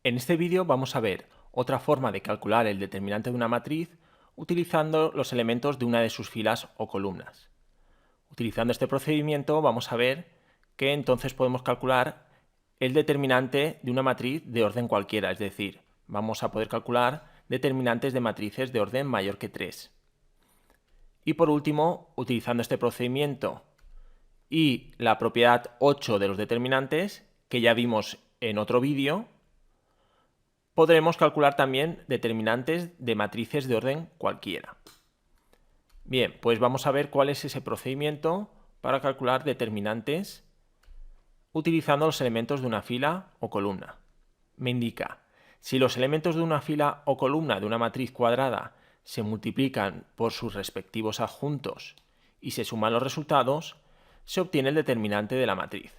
En este vídeo vamos a ver otra forma de calcular el determinante de una matriz utilizando los elementos de una de sus filas o columnas. Utilizando este procedimiento vamos a ver que entonces podemos calcular el determinante de una matriz de orden cualquiera, es decir, vamos a poder calcular determinantes de matrices de orden mayor que 3. Y por último, utilizando este procedimiento y la propiedad 8 de los determinantes, que ya vimos en otro vídeo, podremos calcular también determinantes de matrices de orden cualquiera. Bien, pues vamos a ver cuál es ese procedimiento para calcular determinantes utilizando los elementos de una fila o columna. Me indica, si los elementos de una fila o columna de una matriz cuadrada se multiplican por sus respectivos adjuntos y se suman los resultados, se obtiene el determinante de la matriz.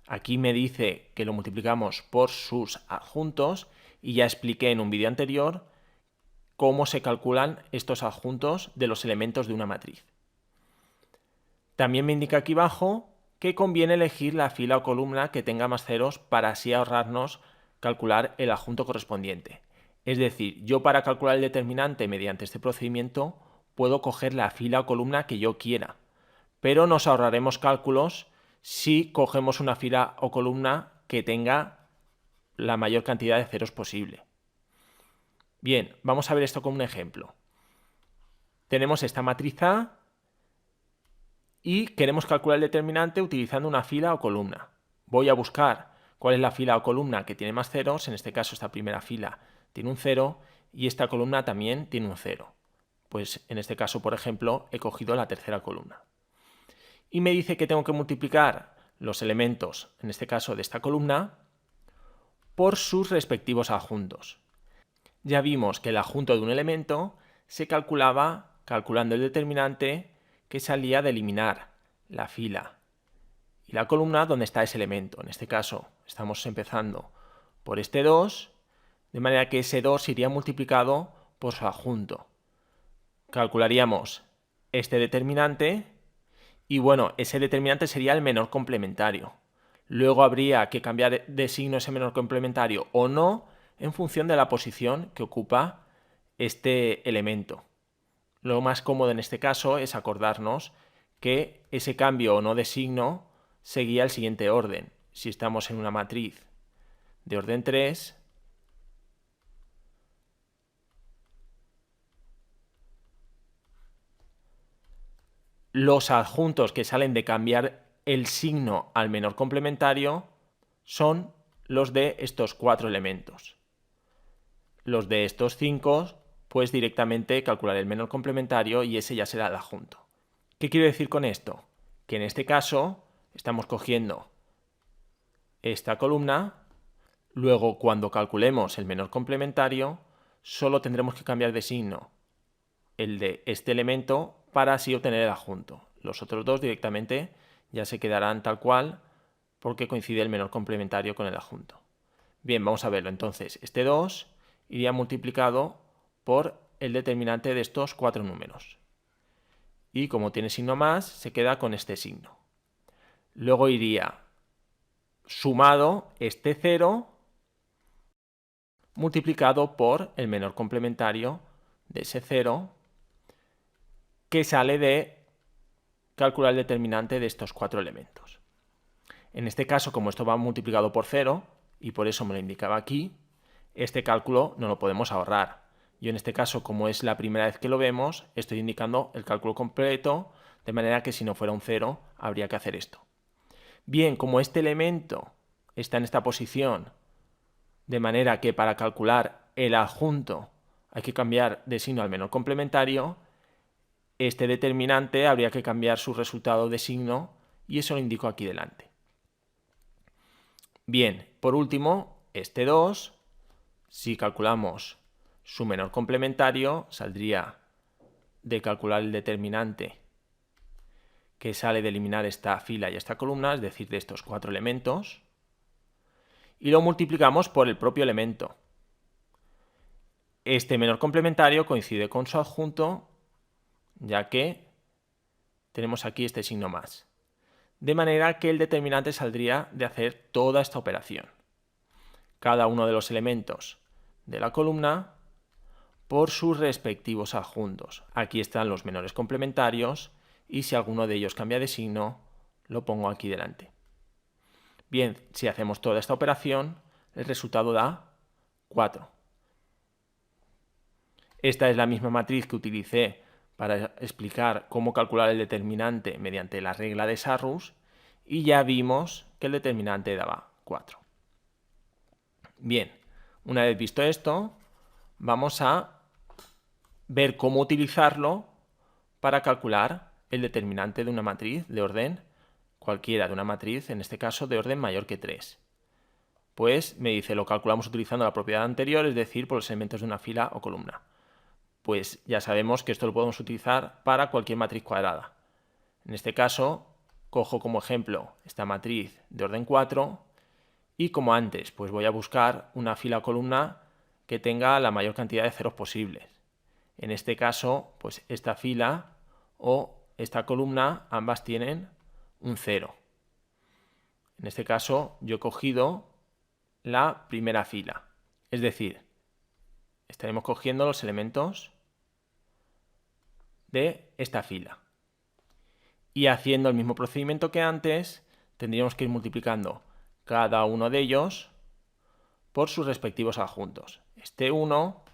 Aquí me dice que lo multiplicamos por sus adjuntos y ya expliqué en un vídeo anterior cómo se calculan estos adjuntos de los elementos de una matriz. También me indica aquí abajo que conviene elegir la fila o columna que tenga más ceros para así ahorrarnos calcular el adjunto correspondiente. Es decir, yo para calcular el determinante mediante este procedimiento puedo coger la fila o columna que yo quiera, pero nos ahorraremos cálculos si cogemos una fila o columna que tenga la mayor cantidad de ceros posible. Bien, vamos a ver esto como un ejemplo. Tenemos esta matriz A y queremos calcular el determinante utilizando una fila o columna. Voy a buscar cuál es la fila o columna que tiene más ceros, en este caso esta primera fila tiene un 0 y esta columna también tiene un 0. Pues en este caso, por ejemplo, he cogido la tercera columna. Y me dice que tengo que multiplicar los elementos, en este caso de esta columna, por sus respectivos adjuntos. Ya vimos que el adjunto de un elemento se calculaba calculando el determinante que salía de eliminar la fila y la columna donde está ese elemento. En este caso estamos empezando por este 2, de manera que ese 2 iría multiplicado por su adjunto. Calcularíamos este determinante y bueno, ese determinante sería el menor complementario. Luego habría que cambiar de signo ese menor complementario o no en función de la posición que ocupa este elemento. Lo más cómodo en este caso es acordarnos que ese cambio o no de signo seguía el siguiente orden. Si estamos en una matriz de orden 3, los adjuntos que salen de cambiar el signo al menor complementario son los de estos 4 elementos. Los de estos 5, pues directamente calcular el menor complementario y ese ya será el adjunto. ¿Qué quiero decir con esto? Que en este caso estamos cogiendo esta columna, luego cuando calculemos el menor complementario, solo tendremos que cambiar de signo el de este elemento para así obtener el adjunto. Los otros dos directamente ya se quedarán tal cual porque coincide el menor complementario con el adjunto. Bien, vamos a verlo. Entonces, este 2 iría multiplicado por el determinante de estos 4 números. Y como tiene signo más, se queda con este signo. Luego iría sumado este 0 multiplicado por el menor complementario de ese 0 que sale de calcular el determinante de estos 4 elementos. En este caso, como esto va multiplicado por 0, y por eso me lo indicaba aquí, este cálculo no lo podemos ahorrar. Yo en este caso, como es la primera vez que lo vemos, estoy indicando el cálculo completo, de manera que si no fuera un 0, habría que hacer esto. Bien, como este elemento está en esta posición, de manera que para calcular el adjunto hay que cambiar de signo al menor complementario, este determinante habría que cambiar su resultado de signo y eso lo indico aquí delante. Bien, por último, este 2, si calculamos su menor complementario, saldría de calcular el determinante que sale de eliminar esta fila y esta columna, es decir, de estos 4 elementos, y lo multiplicamos por el propio elemento. Este menor complementario coincide con su adjunto, ya que tenemos aquí este signo más. De manera que el determinante saldría de hacer toda esta operación. cada uno de los elementos de la columna por sus respectivos adjuntos. Aquí están los menores complementarios y si alguno de ellos cambia de signo, lo pongo aquí delante. Bien, si hacemos toda esta operación, el resultado da 4. Esta es la misma matriz que utilicé para explicar cómo calcular el determinante mediante la regla de Sarrus y ya vimos que el determinante daba 4. Bien, una vez visto esto, vamos a ver cómo utilizarlo para calcular el determinante de una matriz de orden cualquiera, de una matriz, en este caso de orden mayor que 3. Pues me dice, lo calculamos utilizando la propiedad anterior, es decir, por los elementos de una fila o columna. Pues ya sabemos que esto lo podemos utilizar para cualquier matriz cuadrada. En este caso, cojo como ejemplo esta matriz de orden 4 y como antes, pues voy a buscar una fila o columna que tenga la mayor cantidad de ceros posibles. En este caso, pues esta fila o esta columna, ambas tienen un 0. En este caso, yo he cogido la primera fila. Es decir, estaremos cogiendo los elementos de esta fila. Y haciendo el mismo procedimiento que antes, tendríamos que ir multiplicando cada uno de ellos por sus respectivos adjuntos. Este 1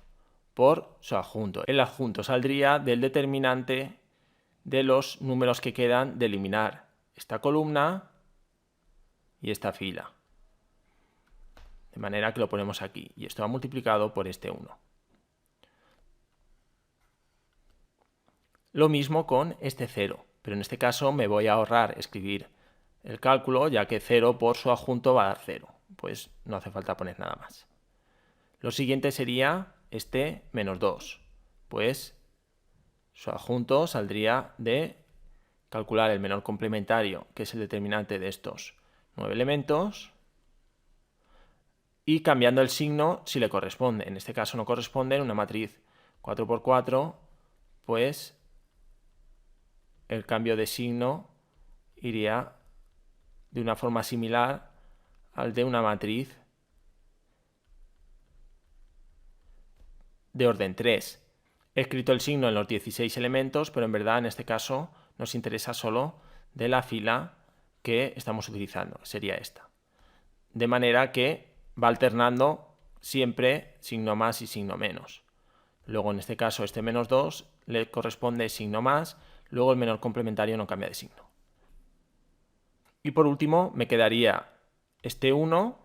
por su adjunto. El adjunto saldría del determinante de los números que quedan de eliminar esta columna y esta fila. De manera que lo ponemos aquí. Y esto va multiplicado por este 1. Lo mismo con este 0, pero en este caso me voy a ahorrar escribir el cálculo, ya que 0 por su adjunto va a dar 0. Pues no hace falta poner nada más. Lo siguiente sería este menos 2. Pues su adjunto saldría de calcular el menor complementario, que es el determinante de estos 9 elementos, y cambiando el signo si le corresponde. En este caso no corresponde, en una matriz 4×4, pues el cambio de signo iría de una forma similar al de una matriz de orden 3. He escrito el signo en los 16 elementos, pero en verdad en este caso nos interesa solo de la fila que estamos utilizando, sería esta. De manera que va alternando siempre signo más y signo menos. Luego en este caso este menos 2 le corresponde signo más, luego el menor complementario no cambia de signo. Y por último me quedaría este 1,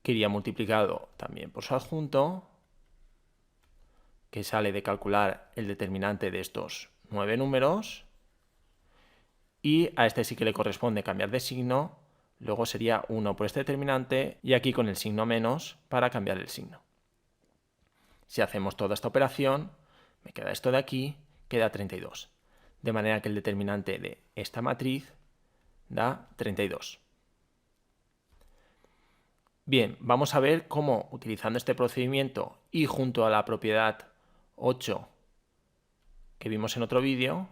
que iría multiplicado también por su adjunto, que sale de calcular el determinante de estos 9 números, y a este sí que le corresponde cambiar de signo, luego sería 1 por este determinante y aquí con el signo menos para cambiar el signo. Si hacemos toda esta operación, me queda esto de aquí, queda 32. De manera que el determinante de esta matriz da 32. Bien, vamos a ver cómo utilizando este procedimiento y junto a la propiedad 8 que vimos en otro vídeo,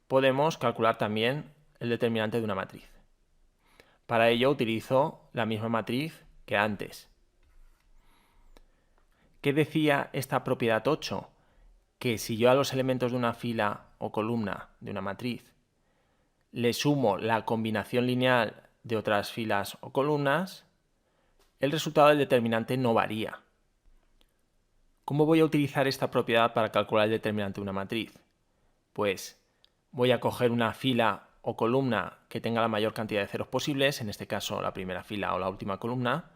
podemos calcular también el determinante de una matriz. Para ello utilizo la misma matriz que antes. ¿Qué decía esta propiedad 8? Que si yo a los elementos de una fila o columna de una matriz le sumo la combinación lineal de otras filas o columnas, el resultado del determinante no varía. ¿Cómo voy a utilizar esta propiedad para calcular el determinante de una matriz? Pues voy a coger una fila o columna que tenga la mayor cantidad de ceros posibles, en este caso la primera fila o la última columna,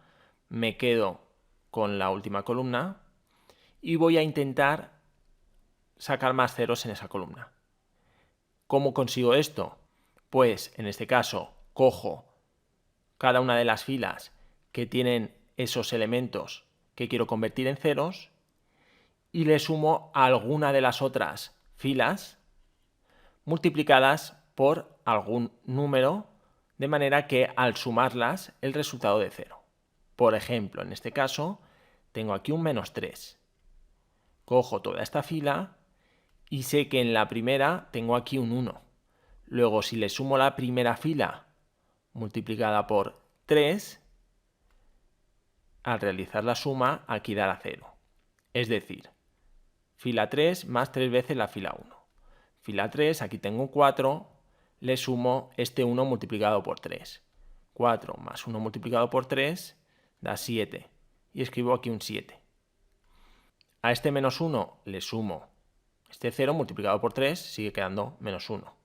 me quedo con la última columna y voy a intentar sacar más ceros en esa columna. ¿Cómo consigo esto? Pues en este caso cojo cada una de las filas que tienen esos elementos que quiero convertir en ceros y le sumo a alguna de las otras filas multiplicadas por algún número, de manera que al sumarlas el resultado de 0. Por ejemplo, en este caso tengo aquí un menos 3. Cojo toda esta fila y sé que en la primera tengo aquí un 1. Luego, si le sumo la primera fila multiplicada por 3, al realizar la suma, aquí dará 0. Es decir, fila 3 más 3 veces la fila 1. Fila 3, aquí tengo 4, le sumo este 1 multiplicado por 3. 4 más 1 multiplicado por 3 da 7. Y escribo aquí un 7. A este menos 1 le sumo este 0 multiplicado por 3, sigue quedando menos 1.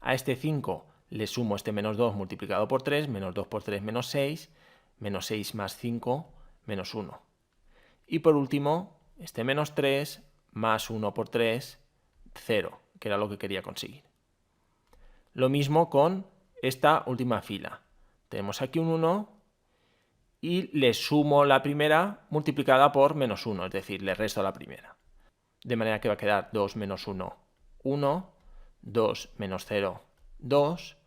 A este 5 le sumo este menos 2 multiplicado por 3, menos 2 por 3 menos 6 más 5 menos 1. Y por último, este menos 3 más 1 por 3, 0, que era lo que quería conseguir. Lo mismo con esta última fila. Tenemos aquí un 1 y le sumo la primera multiplicada por menos 1, es decir, le resto la primera. De manera que va a quedar 2 menos 1, 1, 2 menos 0, 2,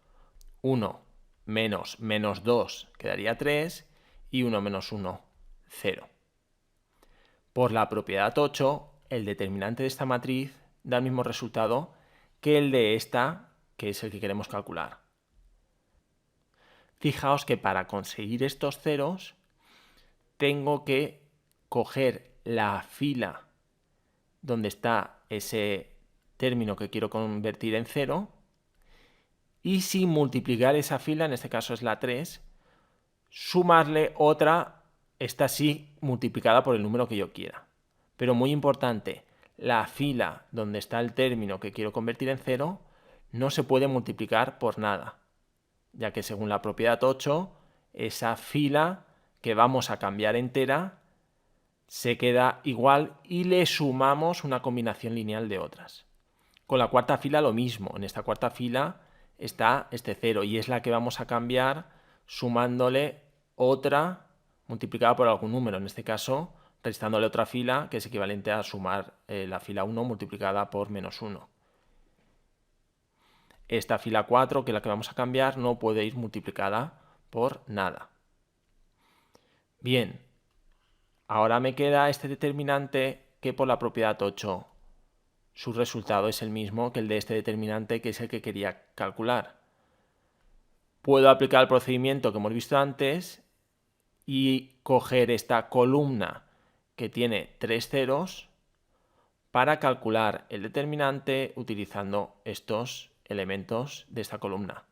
1 menos menos 2 quedaría 3 y 1 menos 1, 0. Por la propiedad 8, el determinante de esta matriz da el mismo resultado que el de esta, que es el que queremos calcular. Fijaos que para conseguir estos ceros tengo que coger la fila donde está ese término que quiero convertir en 0 y sin multiplicar esa fila, en este caso es la 3, sumarle otra, esta sí multiplicada por el número que yo quiera. Pero muy importante, la fila donde está el término que quiero convertir en 0 no se puede multiplicar por nada, ya que según la propiedad 8, esa fila que vamos a cambiar entera se queda igual y le sumamos una combinación lineal de otras. Con la cuarta fila lo mismo, en esta cuarta fila está este 0 y es la que vamos a cambiar sumándole otra multiplicada por algún número, en este caso restándole otra fila que es equivalente a sumar la fila 1 multiplicada por menos 1. Esta fila 4, que es la que vamos a cambiar, no puede ir multiplicada por nada. Bien, ahora me queda este determinante que por la propiedad 8 su resultado es el mismo que el de este determinante, que es el que quería calcular. Puedo aplicar el procedimiento que hemos visto antes y coger esta columna que tiene 3 ceros para calcular el determinante utilizando estos elementos de esta columna.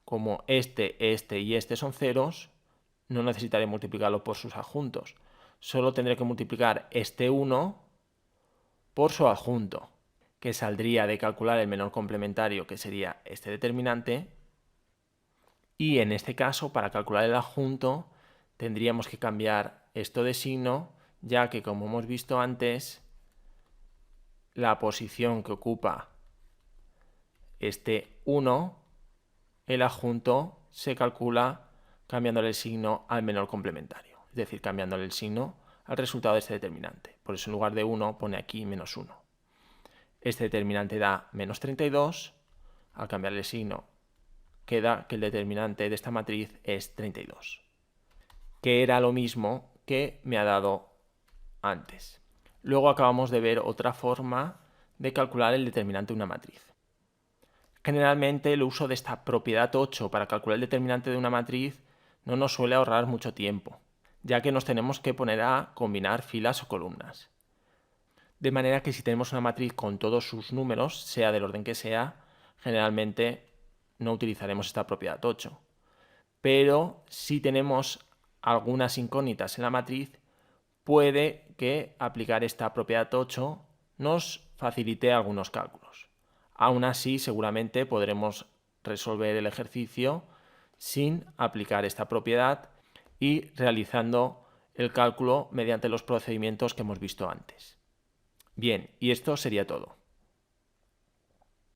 Como este y este son ceros, no necesitaré multiplicarlos por sus adjuntos. Solo tendré que multiplicar este 1 por su adjunto, que saldría de calcular el menor complementario, que sería este determinante, y en este caso, para calcular el adjunto, tendríamos que cambiar esto de signo, ya que, como hemos visto antes, la posición que ocupa este 1, el adjunto se calcula cambiándole el signo al menor complementario, es decir, cambiándole el signo al resultado de este determinante. Por eso en lugar de 1 pone aquí menos 1. Este determinante da menos 32, al cambiarle el signo queda que el determinante de esta matriz es 32, que era lo mismo que me ha dado antes. Luego acabamos de ver otra forma de calcular el determinante de una matriz. Generalmente el uso de esta propiedad 8 para calcular el determinante de una matriz no nos suele ahorrar mucho tiempo, ya que nos tenemos que poner a combinar filas o columnas. De manera que si tenemos una matriz con todos sus números, sea del orden que sea, generalmente no utilizaremos esta propiedad 8. Pero si tenemos algunas incógnitas en la matriz, puede que aplicar esta propiedad 8 nos facilite algunos cálculos. Aún así, seguramente podremos resolver el ejercicio sin aplicar esta propiedad y realizando el cálculo mediante los procedimientos que hemos visto antes. Bien, y esto sería todo.